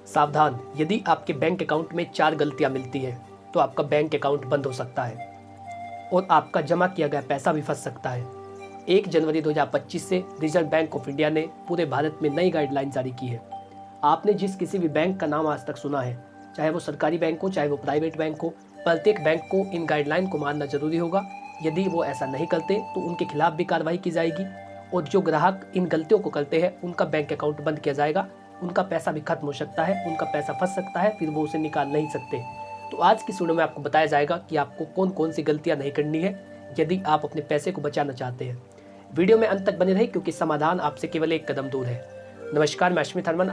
सावधान, यदि आपके बैंक अकाउंट में 4 गलतियां मिलती हैं तो आपका बैंक अकाउंट बंद हो सकता है और आपका जमा किया गया पैसा भी फंस सकता है। 1 जनवरी 2025 से रिजर्व बैंक ऑफ इंडिया ने पूरे भारत में नई गाइडलाइन जारी की है। आपने जिस किसी भी बैंक का नाम आज तक सुना है, चाहे वो सरकारी बैंक हो चाहे वो प्राइवेट बैंक हो, प्रत्येक बैंक को इन गाइडलाइन को मानना जरूरी होगा। यदि वो ऐसा नहीं करते तो उनके खिलाफ भी कार्रवाई की जाएगी और जो ग्राहक इन गलतियों को करते हैं उनका बैंक अकाउंट बंद किया जाएगा, उनका पैसा भी खत्म हो सकता है, उनका पैसा फंस सकता है, फिर वो उसे निकाल नहीं सकते। तो आज की वीडियो में आपको बताया जाएगा कि आपको कौन कौन सी गलतियां नहीं करनी है यदि आप अपने पैसे को बचाना चाहते हैं। वीडियो में अंत तक बने रहे क्योंकि समाधान आपसे केवल एक कदम दूर है। नमस्कार, मैं अश्मित हरमन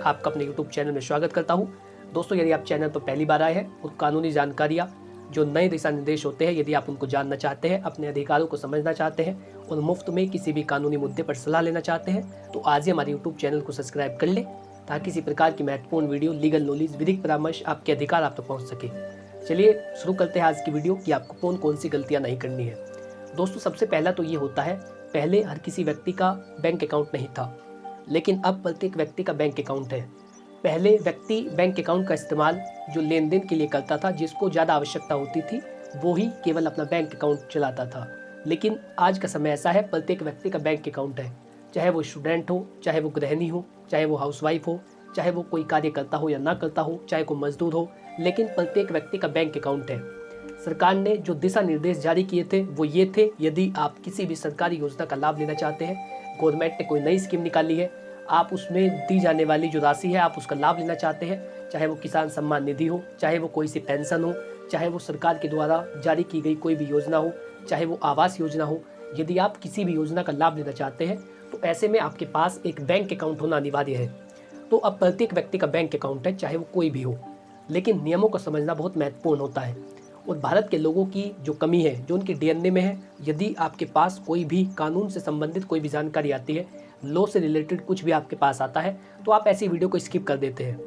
आपका अपने यूट्यूब चैनल में स्वागत करता हूँ। दोस्तों, यदि आप चैनल पर पहली बार आए हैं और कानूनी जानकारियाँ जो नए दिशा निर्देश होते हैं, यदि आप उनको जानना चाहते हैं, अपने अधिकारों को समझना चाहते हैं और मुफ्त में किसी भी कानूनी मुद्दे पर सलाह लेना चाहते हैं तो आज ही हमारे यूट्यूब चैनल को सब्सक्राइब कर लें ताकि किसी प्रकार की महत्वपूर्ण वीडियो, लीगल नॉलेज, विधिक परामर्श, आपके अधिकार आप तक पहुँच सके। चलिए शुरू करते हैं आज की वीडियो कि आपको कौन कौन सी गलतियाँ नहीं करनी है। दोस्तों, सबसे पहला तो ये होता है, पहले हर किसी व्यक्ति का बैंक अकाउंट नहीं था, लेकिन अब प्रत्येक व्यक्ति का बैंक अकाउंट है। पहले व्यक्ति बैंक अकाउंट का इस्तेमाल जो लेन देन के लिए करता था, जिसको ज़्यादा आवश्यकता होती थी, वो ही केवल अपना बैंक अकाउंट चलाता था। लेकिन आज का समय ऐसा है, प्रत्येक व्यक्ति का बैंक अकाउंट है, चाहे वो स्टूडेंट हो, चाहे वो गृहिणी हो, चाहे वो हाउसवाइफ हो, चाहे वो कोई कार्य करता हो या ना करता हो, चाहे कोई मजदूर हो, लेकिन प्रत्येक व्यक्ति का बैंक अकाउंट है। सरकार ने जो दिशा निर्देश जारी किए थे वो ये थे, यदि आप किसी भी सरकारी योजना का लाभ लेना चाहते हैं, गवर्नमेंट ने कोई नई स्कीम निकाली है, आप उसमें दी जाने वाली जो राशि है आप उसका लाभ लेना चाहते हैं, चाहे वो किसान सम्मान निधि हो, चाहे वो कोई सी पेंशन हो, चाहे वो सरकार के द्वारा जारी की गई कोई भी योजना हो, चाहे वो आवास योजना हो, यदि आप किसी भी योजना का लाभ लेना चाहते हैं तो ऐसे में आपके पास एक बैंक अकाउंट होना अनिवार्य है। तो अब प्रत्येक व्यक्ति का बैंक अकाउंट है, चाहे वो कोई भी हो, लेकिन नियमों को समझना बहुत महत्वपूर्ण होता है। और भारत के लोगों की जो कमी है, जो उनके डीएनए में है, यदि आपके पास कोई भी कानून से संबंधित कोई भी जानकारी आती है, लॉ से रिलेटेड कुछ भी आपके पास आता है, तो आप ऐसी वीडियो को स्किप कर देते हैं।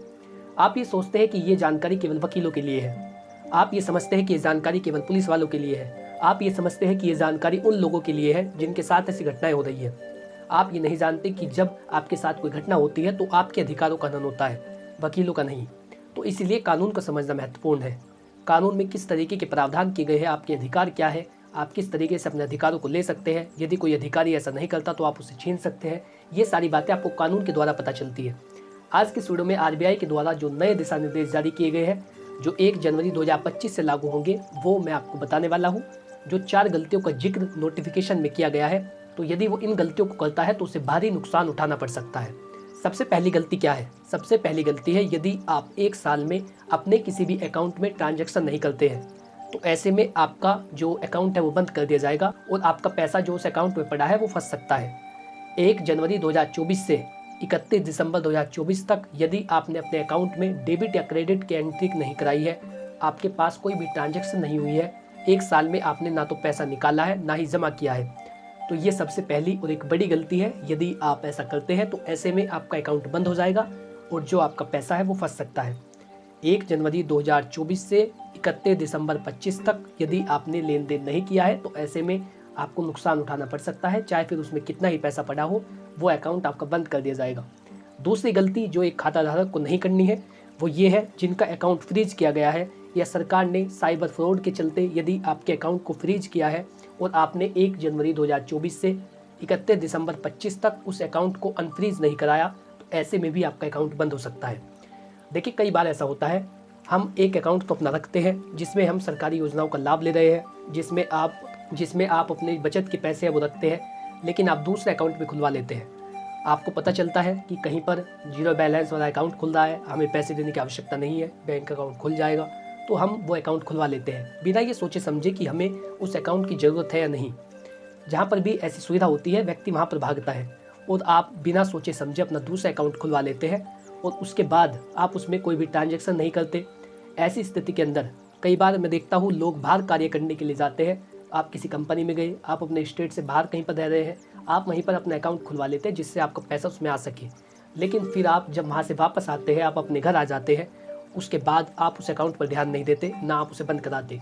आप ये सोचते हैं कि ये जानकारी केवल वकीलों के लिए है, आप ये समझते हैं कि ये जानकारी केवल पुलिस वालों के लिए है, आप ये समझते हैं कि ये जानकारी उन लोगों के लिए है जिनके साथ ऐसी घटनाएं हो रही है। आप ये नहीं जानते कि जब आपके साथ कोई घटना होती है तो आपके अधिकारों का हनन होता है, वकीलों का नहीं। तो इसलिए कानून को समझना महत्वपूर्ण है। कानून में किस तरीके के प्रावधान किए गए हैं, आपके अधिकार क्या है, आप किस तरीके से अपने अधिकारों को ले सकते हैं, यदि कोई अधिकारी ऐसा नहीं करता तो आप उसे छीन सकते हैं। ये सारी बातें आपको कानून के द्वारा पता चलती है। आज के वीडियो में आरबीआई के द्वारा जो नए दिशा निर्देश जारी किए गए हैं, जो 1 जनवरी 2025 से लागू होंगे, वो मैं आपको बताने वाला हूँ। जो 4 गलतियों का जिक्र नोटिफिकेशन में किया गया है, तो यदि वो इन गलतियों को करता है तो उसे भारी नुकसान उठाना पड़ सकता है। सबसे पहली गलती क्या है? सबसे पहली गलती है, यदि आप 1 साल में अपने किसी भी अकाउंट में ट्रांजैक्शन नहीं करते हैं तो ऐसे में आपका जो अकाउंट है वो बंद कर दिया जाएगा और आपका पैसा जो उस अकाउंट में पड़ा है वो फंस सकता है। 1 जनवरी 2024 से 31 दिसंबर 2024 तक यदि आपने अपने अकाउंट में डेबिट या क्रेडिट की एंट्री नहीं कराई है, आपके पास कोई भी ट्रांजैक्शन नहीं हुई है, 1 साल में आपने ना तो पैसा निकाला है ना ही जमा किया है, तो ये सबसे पहली और एक बड़ी गलती है। यदि आप ऐसा करते हैं तो ऐसे में आपका अकाउंट बंद हो जाएगा और जो आपका पैसा है वो फंस सकता है। 1 जनवरी 2024 से 31 दिसंबर 25 तक यदि आपने लेन देन नहीं किया है तो ऐसे में आपको नुकसान उठाना पड़ सकता है, चाहे फिर उसमें कितना ही पैसा पड़ा हो, वो अकाउंट आपका बंद कर दिया जाएगा। दूसरी गलती जो एक खाता धारक को नहीं करनी है वो ये है, जिनका अकाउंट फ्रीज किया गया है या सरकार ने साइबर फ्रॉड के चलते यदि आपके अकाउंट को फ्रीज किया है और आपने 1 जनवरी 2024 से 31 दिसंबर 25 तक उस अकाउंट को अनफ्रीज नहीं कराया, तो ऐसे में भी आपका अकाउंट बंद हो सकता है। देखिए, कई बार ऐसा होता है, हम एक अकाउंट तो अपना रखते हैं जिसमें हम सरकारी योजनाओं का लाभ ले रहे हैं, जिसमें आप अपने बचत के पैसे वो रखते हैं, लेकिन आप दूसरे अकाउंट में खुलवा लेते हैं। आपको पता चलता है कि कहीं पर जीरो बैलेंस वाला अकाउंट खुल रहा है, हमें पैसे देने की आवश्यकता नहीं है, बैंक अकाउंट खुल जाएगा, तो हम वो अकाउंट खुलवा लेते हैं बिना ये सोचे समझे कि हमें उस अकाउंट की ज़रूरत है या नहीं। जहाँ पर भी ऐसी सुविधा होती है व्यक्ति वहाँ पर भागता है और आप बिना सोचे समझे अपना दूसरा अकाउंट खुलवा लेते हैं और उसके बाद आप उसमें कोई भी ट्रांजैक्शन नहीं करते। ऐसी स्थिति के अंदर कई बार मैं देखता हूँ, लोग बाहर कार्य करने के लिए जाते हैं, आप किसी कंपनी में गए, आप अपने स्टेट से बाहर कहीं पर रह रहे हैं, आप वहीं पर अपना अकाउंट खुलवा लेते हैं जिससे आपका पैसा उसमें आ सके। लेकिन फिर आप जब वहाँ से वापस आते हैं, आप अपने घर आ जाते हैं, उसके बाद आप उस अकाउंट पर ध्यान नहीं देते, ना आप उसे बंद कराते।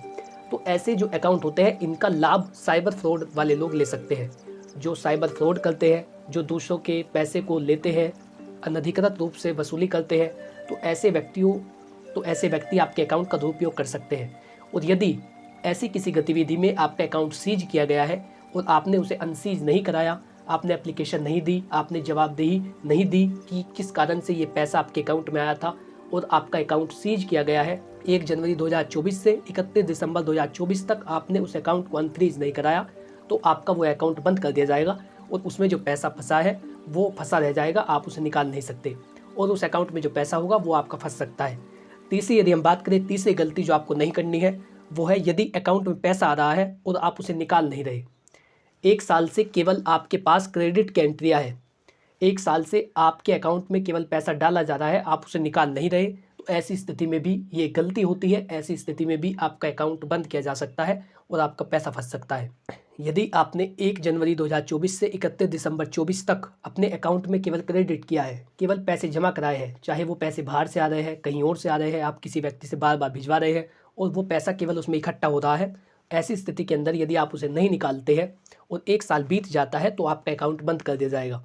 तो ऐसे जो अकाउंट होते हैं, इनका लाभ साइबर फ्रॉड वाले लोग ले सकते हैं। जो साइबर फ्रॉड करते हैं, जो दूसरों के पैसे को लेते हैं अनधिकृत रूप से वसूली करते हैं तो ऐसे व्यक्ति आपके अकाउंट का दुरुपयोग कर सकते हैं। और यदि ऐसी किसी गतिविधि में आपका अकाउंट सीज किया गया है और आपने उसे अनसीज नहीं कराया, आपने एप्लीकेशन नहीं दी, आपने जवाबदेही नहीं दी कि किस कारण से ये पैसा आपके अकाउंट में आया था और आपका अकाउंट सीज किया गया है, 1 जनवरी 2024 से 31 दिसंबर 2024 तक आपने उस अकाउंट को अनफ्रीज नहीं कराया, तो आपका वो अकाउंट बंद कर दिया जाएगा और उसमें जो पैसा फंसा है वो फंसा रह जाएगा, आप उसे निकाल नहीं सकते और उस अकाउंट में जो पैसा होगा वो आपका फंस सकता है। तीसरी यदि हम बात करें, तीसरी गलती जो आपको नहीं करनी है वो है यदि अकाउंट में पैसा आ रहा है और आप उसे निकाल नहीं रहे, 1 साल से केवल आपके पास क्रेडिट की एंट्रिया है, 1 साल से आपके अकाउंट में केवल पैसा डाला जा रहा है, आप उसे निकाल नहीं रहे, तो ऐसी स्थिति में भी ये गलती होती है। ऐसी स्थिति में भी आपका अकाउंट बंद किया जा सकता है और आपका पैसा फंस सकता है। यदि आपने 1 जनवरी 2024 से 31 दिसंबर 24 तक अपने अकाउंट में केवल क्रेडिट किया है, केवल पैसे जमा कराए हैं, चाहे वो पैसे बाहर से आ रहे हैं, कहीं और से आ रहे हैं, आप किसी व्यक्ति से बार बार भिजवा रहे हैं और वो पैसा केवल उसमें इकट्ठा हो रहा है, ऐसी स्थिति के अंदर यदि आप उसे नहीं निकालते हैं और 1 साल बीत जाता है तो आपका अकाउंट बंद कर दिया जाएगा।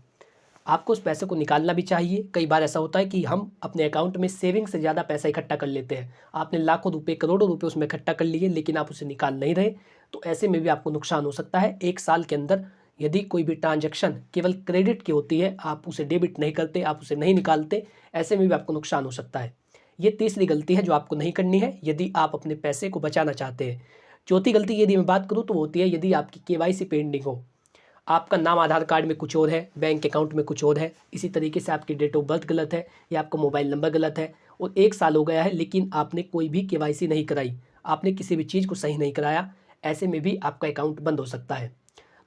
आपको उस पैसे को निकालना भी चाहिए। कई बार ऐसा होता है कि हम अपने अकाउंट में सेविंग से ज़्यादा पैसा इकट्ठा कर लेते हैं, आपने लाखों रुपए, करोड़ों रुपए उसमें इकट्ठा कर लिए, लेकिन आप उसे निकाल नहीं रहे, तो ऐसे में भी आपको नुकसान हो सकता है। 1 साल के अंदर यदि कोई भी ट्रांजैक्शन केवल क्रेडिट की होती है, आप उसे डेबिट नहीं करते, आप उसे नहीं निकालते, ऐसे में भी आपको नुकसान हो सकता है। ये तीसरी गलती है जो आपको नहीं करनी है यदि आप अपने पैसे को बचाना चाहते हैं। चौथी गलती यदि मैं बात करूँ तो वो होती है यदि आपकी केवाईसी पेंडिंग हो, आपका नाम आधार कार्ड में कुछ और है, बैंक अकाउंट में कुछ और है, इसी तरीके से आपकी डेट ऑफ बर्थ गलत है या आपका मोबाइल नंबर गलत है और 1 साल हो गया है लेकिन आपने कोई भी केवाईसी नहीं कराई, आपने किसी भी चीज़ को सही नहीं कराया, ऐसे में भी आपका अकाउंट बंद हो सकता है।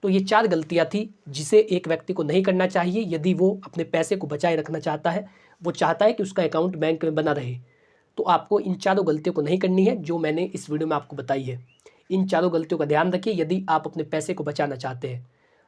तो ये 4 गलतियाँ थी जिसे एक व्यक्ति को नहीं करना चाहिए यदि वो अपने पैसे को बचाए रखना चाहता है, वो चाहता है कि उसका अकाउंट बैंक में बना रहे। तो आपको इन चारों गलतियों को नहीं करनी है जो मैंने इस वीडियो में आपको बताई है। इन चारों गलतियों का ध्यान रखिए यदि आप अपने पैसे को बचाना चाहते हैं।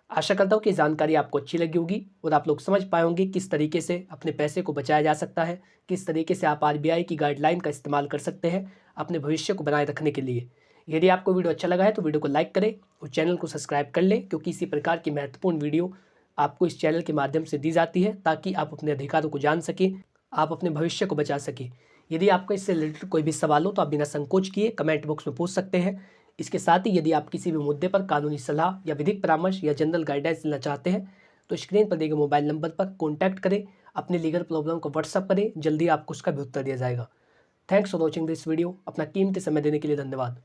आशा करता हूँ कि जानकारी आपको अच्छी लगी होगी और आप लोग समझ पाए होंगे किस तरीके से अपने पैसे को बचाया जा सकता है, किस तरीके से आप आरबीआई की गाइडलाइन का इस्तेमाल कर सकते हैं अपने भविष्य को बनाए रखने के लिए। यदि आपको वीडियो अच्छा लगा है तो वीडियो को लाइक करें और चैनल को सब्सक्राइब कर लें, क्योंकि इसी प्रकार की महत्वपूर्ण वीडियो आपको इस चैनल के माध्यम से दी जाती है ताकि आप अपने अधिकारों को जान सकें, आप अपने भविष्य को बचा सकें। यदि आपको इससे रिलेटेड कोई भी सवाल हो तो आप बिना संकोच किए कमेंट बॉक्स में पूछ सकते हैं। इसके साथ ही यदि आप किसी भी मुद्दे पर कानूनी सलाह या विधिक परामर्श या जनरल गाइडेंस लेना चाहते हैं तो स्क्रीन पर दिए गए मोबाइल नंबर पर कॉन्टैक्ट करें, अपने लीगल प्रॉब्लम को व्हाट्सअप करें, जल्दी आपको उसका भी उत्तर दिया जाएगा। Thanks for watching this video. अपना कीमती समय देने के लिए धन्यवाद।